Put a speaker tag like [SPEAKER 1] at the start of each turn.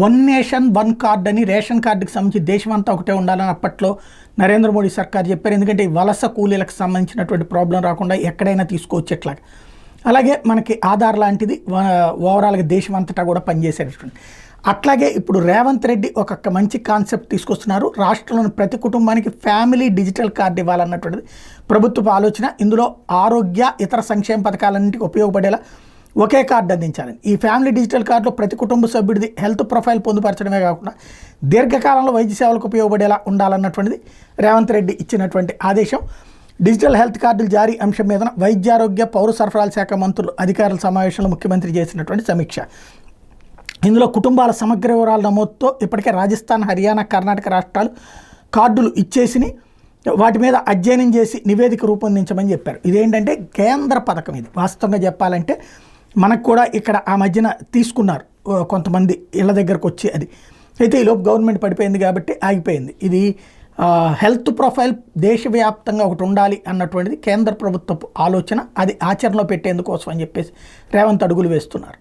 [SPEAKER 1] One nation one card అని ration కార్డుకి సంబంధించి దేశమంతా ఒకటే ఉండాలని అప్పట్లో నరేంద్ర మోడీ సర్కార్ చెప్పారు. ఎందుకంటే ఈ వలస కూలీలకు సంబంధించినటువంటి ప్రాబ్లం రాకుండా ఎక్కడైనా తీసుకోవచ్చేట్లాగా. అలాగే మనకి ఆధార్ లాంటిది ఓవరాల్గా దేశం అంతటా కూడా పనిచేసేటటువంటి. అట్లాగే ఇప్పుడు రేవంత్ రెడ్డి ఒక మంచి కాన్సెప్ట్ తీసుకొస్తున్నారు. రాష్ట్రంలోని ప్రతి కుటుంబానికి ఫ్యామిలీ డిజిటల్ కార్డు ఇవ్వాలన్నటువంటిది ప్రభుత్వ ఆలోచన. ఇందులో ఆరోగ్య ఇతర సంక్షేమ పథకాలన్నింటికి ఉపయోగపడేలా ఒకే కార్డు అందించాలని. ఈ ఫ్యామిలీ డిజిటల్ కార్డులో ప్రతి కుటుంబ సభ్యుడిది హెల్త్ ప్రొఫైల్ పొందుపరచడమే కాకుండా దీర్ఘకాలంలో వైద్య సేవలకు ఉపయోగపడేలా ఉండాలన్నటువంటిది రేవంత్ రెడ్డి ఇచ్చినటువంటి ఆదేశం. డిజిటల్ హెల్త్ కార్డుల జారీ అంశం మీద వైద్యారోగ్య పౌర సరఫరాల శాఖ మంత్రులు అధికారుల సమావేశంలో ముఖ్యమంత్రి చేసినటువంటి సమీక్ష. ఇందులో కుటుంబాల సమగ్ర వివరాల నమోదుతో ఇప్పటికే రాజస్థాన్, హర్యానా, కర్ణాటక రాష్ట్రాలు కార్డులు ఇచ్చేసి వాటి మీద అధ్యయనం చేసి నివేదిక రూపొందించమని చెప్పారు. ఇదేంటంటే కేంద్ర పథకం. ఇది వాస్తవంగా చెప్పాలంటే మనకు కూడా ఇక్కడ ఆ మధ్యన తీసుకున్నారు కొంతమంది ఇళ్ళ దగ్గరకు వచ్చి. అది అయితే ఈలోపు గవర్నమెంట్ పడిపోయింది కాబట్టి ఆగిపోయింది. ఇది హెల్త్ ప్రొఫైల్ దేశవ్యాప్తంగా ఒకటి ఉండాలి అన్నటువంటిది కేంద్ర ప్రభుత్వపు ఆలోచన. అది ఆచరణలో పెట్టేందుకోసం అని చెప్పేసి రేవంత్ అడుగులు వేస్తున్నారు.